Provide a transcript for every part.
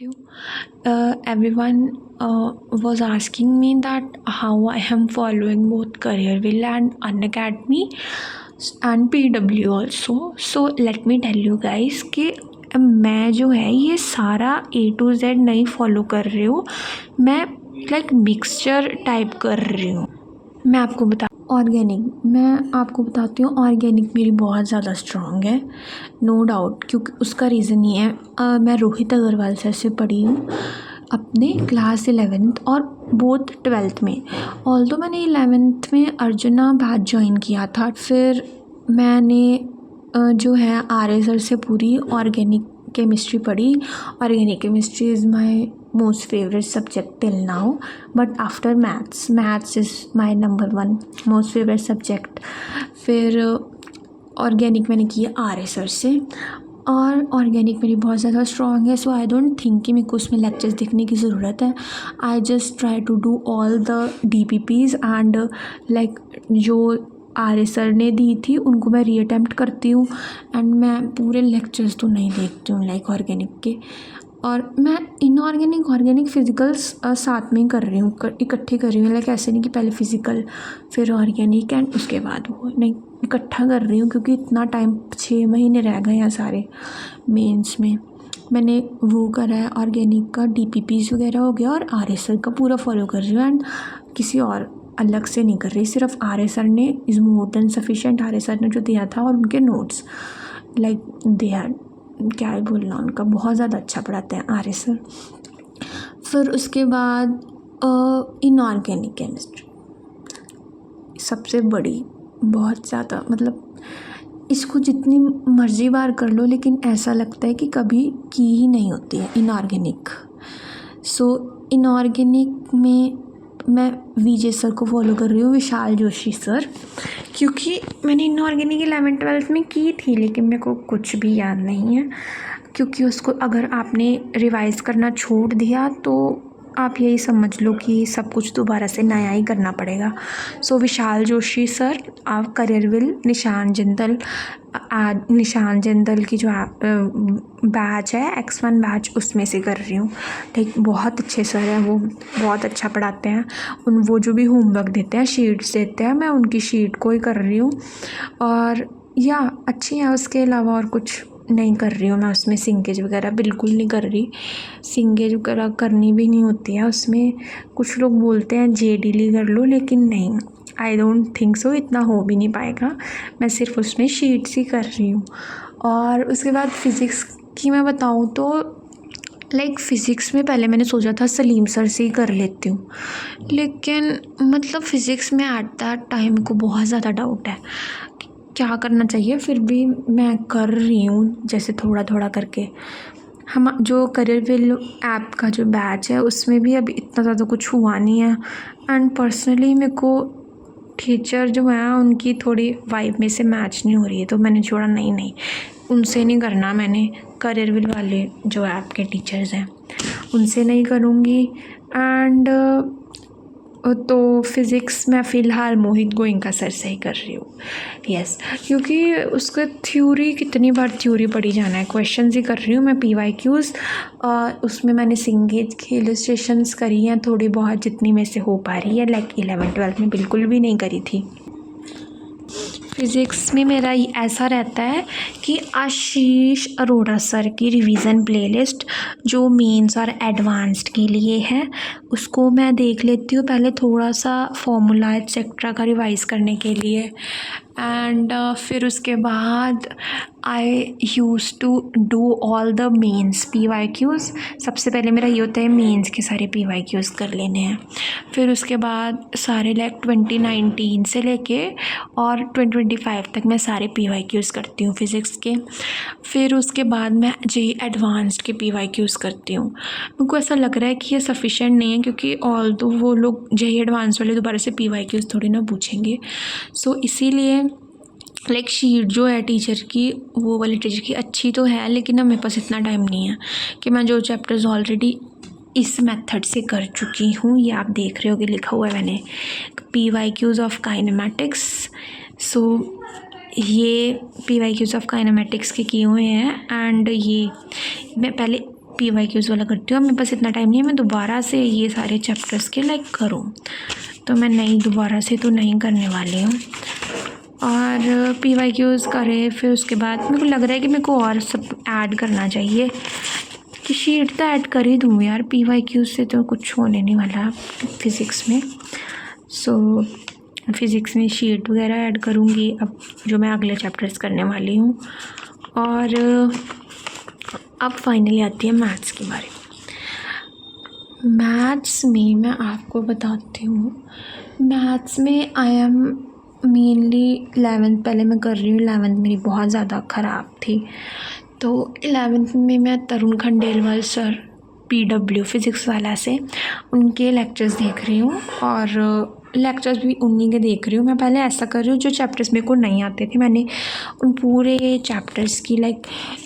you. Everyone was asking me that how I am following both Careerwheel and Unacademy and PW also. So let me tell you guys कि मैं जो है ये सारा A to Z नहीं follow कर रही हूँ, मैं लाइक मिक्सचर टाइप कर रही हूँ। मैं आपको बताती हूँ ऑर्गेनिक मेरी बहुत ज़्यादा स्ट्रॉन्ग है, नो डाउट, क्योंकि उसका रीज़न ये है मैं रोहित अग्रवाल सर से पढ़ी हूँ अपने क्लास 11th और बोथ 12th में। ऑल्दो मैंने 11th में अर्जुना बैच ज्वाइन किया था, फिर मैंने जो है आर्य सर से पूरी ऑर्गेनिक केमिस्ट्री पढ़ी। Organic chemistry is my most favourite subject till now, but after maths is my number 1 most favourite subject. फिर ऑर्गेनिक मैंने किया आर्य सर से और ऑर्गेनिक मेरी बहुत ज़्यादा स्ट्रॉन्ग है, सो आई डोंट थिंक कि मेरे को उसमें लेक्चर्स देखने की ज़रूरत है। I just try to do all the DPPs and like जो आर्य सर ने दी थी उनको मैं रीअटेम्प्ट करती हूँ एंड मैं पूरे लेक्चर्स तो नहीं देखती हूँ लाइक ऑर्गेनिक के। और मैं इनऑर्गेनिक ऑर्गेनिक फ़िज़िकल्स साथ में ही कर रही हूँ, इकट्ठे कर रही हूँ, लाइक ऐसे नहीं कि पहले फ़िज़िकल फिर ऑर्गेनिक एंड उसके बाद वो, नहीं, इकट्ठा कर रही हूँ क्योंकि इतना टाइम 6 महीने रह गए हैं सारे मेंस में। मैंने वो करा है ऑर्गेनिक का DPPs वगैरह हो गया और आर्य सर का पूरा फॉलो कर रही हूँ एंड किसी और अलग से नहीं कर रही, सिर्फ आर्य सर ने is more than sufficient. Arya sir ने जो दिया था और उनके नोट्स लाइक दे आर, क्या ही बोलना, उनका बहुत ज़्यादा अच्छा पढ़ाते हैं आर्य सर। फिर उसके बाद इनऑर्गेनिक केमिस्ट्री सबसे बड़ी, बहुत ज़्यादा, मतलब इसको जितनी मर्ज़ी बार कर लो लेकिन ऐसा लगता है कि कभी की ही नहीं होती है इनऑर्गेनिक। सो इनऑर्गेनिक में मैं VJ सर को फॉलो कर रही हूँ, विशाल जोशी सर, क्योंकि मैंने इनऑर्गेनिक 11th 12th में की थी लेकिन मेरे को कुछ भी याद नहीं है, क्योंकि उसको अगर आपने रिवाइज़ करना छोड़ दिया तो आप यही समझ लो कि सब कुछ दोबारा से नया ही करना पड़ेगा। सो विशाल जोशी सर, आप करियरविल, निशान जिंदल की जो बैच है X1 बैच उसमें से कर रही हूँ। ठीक, बहुत अच्छे सर हैं वो, बहुत अच्छा पढ़ाते हैं। वो जो भी होमवर्क देते हैं, शीट्स देते हैं, मैं उनकी शीट को ही कर रही हूँ और या अच्छी है। उसके अलावा और कुछ नहीं कर रही हूँ मैं उसमें, सिंकेज वगैरह बिल्कुल नहीं कर रही। सिंकेज वगैरह करनी भी नहीं होती है उसमें, कुछ लोग बोलते हैं JDL कर लो, लेकिन नहीं, आई डोंट थिंक सो, इतना हो भी नहीं पाएगा। मैं सिर्फ उसमें शीट्स ही कर रही हूँ। और उसके बाद फ़िज़िक्स की मैं बताऊँ तो लाइक फ़िज़िक्स में पहले मैंने सोचा था सलीम सर से ही कर लेती हूँ, लेकिन मतलब फ़िज़िक्स में एट दैट टाइम को बहुत ज़्यादा डाउट है क्या करना चाहिए, फिर भी मैं कर रही हूँ जैसे थोड़ा थोड़ा करके। हम जो करियरविल ऐप का जो बैच है उसमें भी अभी इतना ज़्यादा कुछ हुआ नहीं है एंड पर्सनली मेरे को टीचर जो है उनकी थोड़ी वाइब में से मैच नहीं हो रही है, तो मैंने छोड़ा, नहीं उनसे नहीं करना, मैंने करियरविल वाले जो ऐप के टीचर्स हैं उनसे नहीं करूँगी। एंड तो फ़िज़िक्स मैं फ़िलहाल मोहित गोइंका सर से ही कर रही हूँ, यस, क्योंकि उसका थ्योरी, कितनी बार थ्योरी पढ़ी जाना है, क्वेश्चंस ही कर रही हूँ मैं PYQs। उसमें मैंने सिंगेज की इलस्ट्रेशंस करी हैं थोड़ी बहुत, जितनी में से हो पा रही है, लाइक 11 12 में बिल्कुल भी नहीं करी थी। फ़िज़िक्स में मेरा ऐसा रहता है कि आशीष अरोड़ा सर की रिवीजन प्लेलिस्ट जो मेंस और एडवांस्ड के लिए है उसको मैं देख लेती हूँ पहले, थोड़ा सा फॉर्मूला एक्सेट्रा का रिवाइज करने के लिए। एंड फिर उसके बाद I use to do all the mains PYQs। सबसे पहले मेरा ये होता है मेंस के सारे PYQs कर लेने हैं, फिर उसके बाद सारे लाइक 2019 से लेके और 2025 तक मैं सारे PYQs करती हूँ फ़िज़िक्स के। फिर उसके बाद मैं JEE एडवांस्ड के PYQs करती हूँ। मेरे को ऐसा लग रहा है कि ये सफिशेंट नहीं है, क्योंकि ऑल्दो वो लोग JEE एडवांस वाले दोबारा से PYQs थोड़ी ना पूछेंगे। सो इसीलिए लाइक शीट जो है टीचर की, वो वाली टीचर की अच्छी तो है, लेकिन अब मेरे पास इतना टाइम नहीं है कि मैं जो चैप्टर्स ऑलरेडी इस मेथड से कर चुकी हूँ, ये आप देख रहे हो कि लिखा हुआ है मैंने PYQs ऑफ काइनेमेटिक्स। सो ये PYQs ऑफ काइनेमेटिक्स के किए हुए हैं एंड ये मैं पहले PYQs वाला करती हूँ। अब मेरे पास इतना टाइम नहीं है मैं दोबारा से ये सारे चैप्टर्स के लाइक करूँ, तो मैं नहीं दोबारा से तो नहीं करने वाली हूँ। और PYQs करे फिर उसके बाद मेरे को लग रहा है कि मेरे को और सब ऐड करना चाहिए कि शीट तो ऐड कर ही दूँ यार, PYQs से तो कुछ होने नहीं वाला फ़िज़िक्स में। सो फ़िज़िक्स में शीट वगैरह ऐड करूँगी अब जो मैं अगले चैप्टर्स करने वाली हूँ। और अब फाइनली आती है मैथ्स के बारे में। मैथ्स में मैं आपको बताती हूँ, मैथ्स में आई एम मेनली 11th पहले मैं कर रही हूँ। 11th मेरी बहुत ज़्यादा ख़राब थी, तो 11th में मैं तरुण खंडेलवाल सर PW फ़िज़िक्स वाला से उनके लेक्चर्स देख रही हूँ और लेक्चर्स भी उन्हीं के देख रही हूँ। मैं पहले ऐसा कर रही हूँ जो चैप्टर्स मेरे को नहीं आते थे मैंने उन पूरे चैप्टर्स की लाइक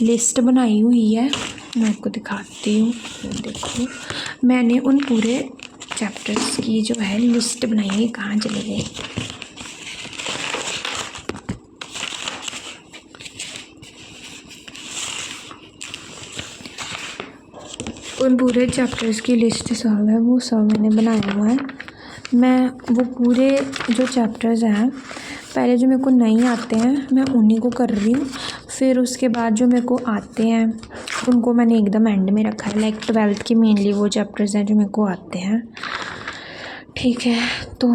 लिस्ट बनाई हुई है, मैं आपको दिखाती हूँ। देखो मैंने उन पूरे चैप्टर्स की जो है लिस्ट बनाई है, कहाँ चले गए, उन पूरे चैप्टर्स की लिस्ट सब है, वो सब मैंने बनाया हुआ है। मैं वो पूरे जो चैप्टर्स हैं पहले जो मेरे को नहीं आते हैं मैं उन्हीं को कर रही हूँ, फिर उसके बाद जो मेरे को आते हैं उनको मैंने एकदम एंड में रखा है। लाइक 12th के मेनली वो चैप्टर्स हैं जो मेरे को आते हैं, ठीक है। तो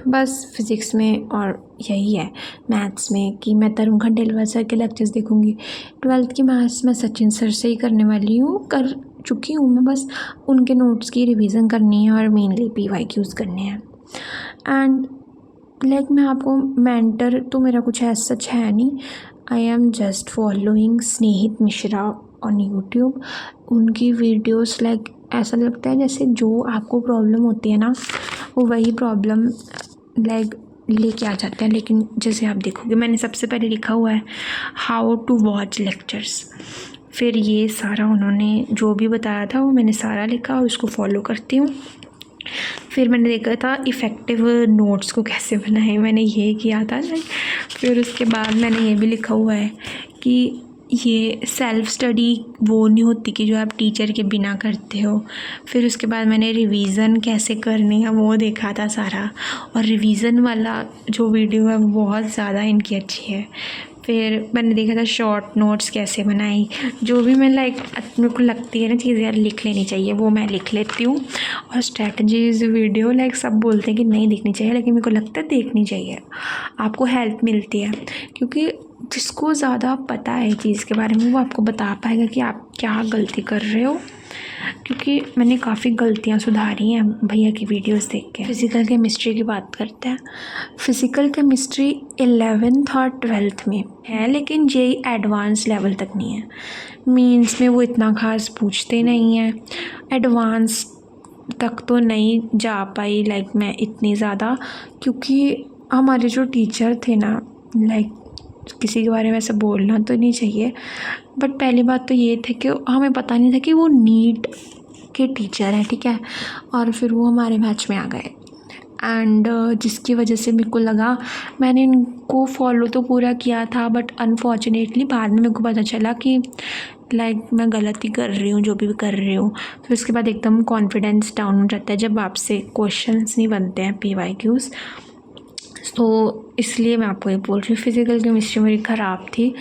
बस फ़िज़िक्स में और यही है मैथ्स में कि मैं तरुण खंडेलवाल सर के लेक्चर्स देखूँगी। 12th की मैथ्स मैं सचिन सर से ही करने वाली हूँ, कर चुकी हूँ मैं, बस उनके नोट्स की रिवीजन करनी है और मेनली PYQs करने हैं। एंड लाइक मैं आपको मेंटर तो मेरा कुछ ऐसा सच है नहीं, I am just following Snehit Mishra on YouTube. उनकी वीडियोस लाइक ऐसा लगता है जैसे जो आपको प्रॉब्लम होती है ना वो वही प्रॉब्लम लाइक लेके आ जाते हैं। लेकिन जैसे आप देखोगे मैंने सबसे पहले लिखा हुआ है हाउ टू वॉच लेक्चर्स, फिर ये सारा उन्होंने जो भी बताया था वो मैंने सारा लिखा और उसको फॉलो करती हूँ। फिर मैंने देखा था इफ़ेक्टिव नोट्स को कैसे बनाएं, मैंने ये किया था। फिर उसके बाद मैंने ये भी लिखा हुआ है कि ये सेल्फ़ स्टडी वो नहीं होती कि जो आप टीचर के बिना करते हो। फिर उसके बाद मैंने रिवीज़न कैसे करनी है वो देखा था सारा, और रिवीज़न वाला जो वीडियो है वो बहुत ज़्यादा इनकी अच्छी है। फिर मैंने देखा था शॉर्ट नोट्स कैसे बनाई, जो भी मैं लाइक मेरे को लगती है ना चीज़ यार लिख लेनी चाहिए वो मैं लिख लेती हूँ। और स्ट्रैटेजीज़ वीडियो लाइक सब बोलते हैं कि नहीं देखनी चाहिए, लेकिन मेरे को लगता है देखनी चाहिए, आपको हेल्प मिलती है। क्योंकि जिसको ज़्यादा पता है चीज़ के बारे में वो आपको बता पाएगा कि आप क्या गलती कर रहे हो। क्योंकि मैंने काफ़ी गलतियाँ सुधारी हैं भैया की वीडियोस देख के। फ़िज़िकल केमिस्ट्री की बात करते हैं। फ़िज़िकल केमिस्ट्री 11th और 12th में है, लेकिन JEE एडवांस लेवल तक नहीं है। मीन्स में वो इतना खास पूछते नहीं हैं, एडवांस तक तो नहीं जा पाई लाइक मैं इतनी ज़्यादा, क्योंकि हमारे जो टीचर थे ना लाइक किसी के बारे में ऐसा बोलना तो नहीं चाहिए, बट पहली बात तो ये थे कि हमें पता नहीं था कि वो नीट के टीचर हैं, ठीक है। और फिर वो हमारे बैच में आ गए एंड जिसकी वजह से मेरे को लगा मैंने इनको फॉलो तो पूरा किया था, बट अनफॉर्चुनेटली बाद में मेरे को पता चला कि लाइक मैं गलती कर रही हूँ जो भी कर रही हूँ। फिर उसके बाद एकदम कॉन्फिडेंस डाउन हो जाता है जब आपसे क्वेश्चंस नहीं बनते हैं PYQs। तो इसलिए मैं आपको ये बोल रही हूँ फ़िज़िकल केमिस्ट्री मेरी ख़राब थी।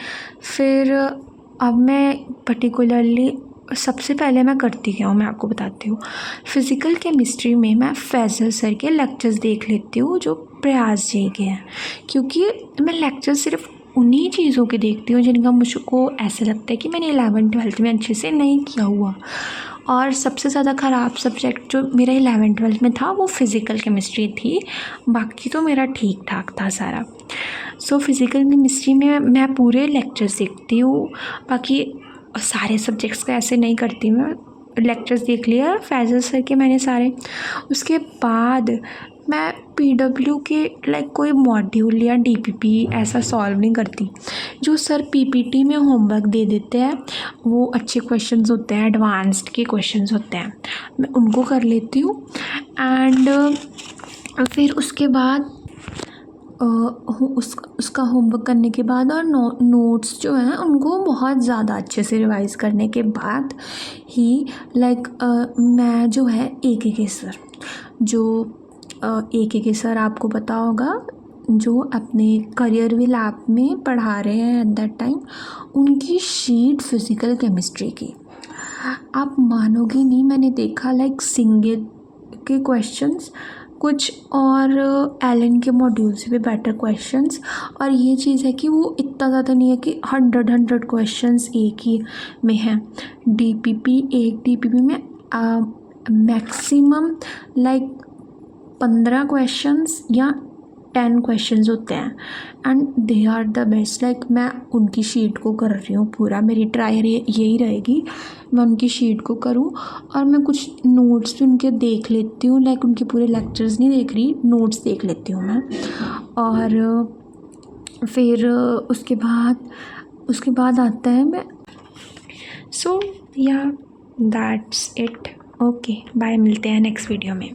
फिर अब मैं पर्टिकुलरली सबसे पहले मैं करती क्या हूँ मैं आपको बताती हूँ। फ़िज़िकल केमिस्ट्री में मैं फैज़ल सर के लेक्चर्स देख लेती हूँ जो प्रयास जी के हैं, क्योंकि मैं लेक्चर सिर्फ उन्हीं चीज़ों के देखती हूँ जिनका मुझको ऐसा लगता है कि मैंने 11th-12th में अच्छे से नहीं किया हुआ। और सबसे ज़्यादा ख़राब सब्जेक्ट जो मेरा 11th-12th में था वो फ़िज़िकल केमिस्ट्री थी, बाकी तो मेरा ठीक ठाक था सारा। सो फ़िज़िकल केमिस्ट्री में मैं पूरे लेक्चर्स देखती हूँ, बाकी सारे सब्जेक्ट्स का ऐसे नहीं करती मैं। लेक्चर्स देख लिया फैज़ल सर के मैंने सारे, उसके बाद मैं PW के लाइक कोई मॉड्यूल या DPP ऐसा सॉल्व नहीं करती। जो सर PPT में होमवर्क दे देते हैं वो अच्छे क्वेश्चंस होते हैं, एडवांस्ड के क्वेश्चंस होते हैं, मैं उनको कर लेती हूँ। एंड फिर उसके बाद उसका होमवर्क करने के बाद और नोट्स जो हैं उनको बहुत ज़्यादा अच्छे से रिवाइज़ करने के बाद ही मैं जो है AK सर, जो AK सर आपको पता होगा, जो अपने करियरविल ऐप में पढ़ा रहे हैं एट दैट टाइम, उनकी शीट फिज़िकल केमिस्ट्री की, आप मानोगे नहीं, मैंने देखा सिंगल के क्वेश्चंस कुछ और एलन के मॉड्यूल से भी बेटर क्वेश्चंस। और ये चीज़ है कि वो इतना ज़्यादा नहीं है कि 100 क्वेश्चंस एक ही में हैं। एक DPP में मैक्सिमम 15 क्वेश्चंस या 10 क्वेश्चंस होते हैं and they are the best. मैं उनकी शीट को कर रही हूँ पूरा, मेरी ट्राई यही रहेगी मैं उनकी शीट को करूँ और मैं कुछ नोट्स भी उनके देख लेती हूँ, उनके पूरे लेक्चर्स नहीं देख रही, नोट्स देख लेती हूँ मैं। और फिर उसके बाद आता है मैं। सो या दैट्स इट। ओके बाय, मिलते हैं नेक्स्ट वीडियो में।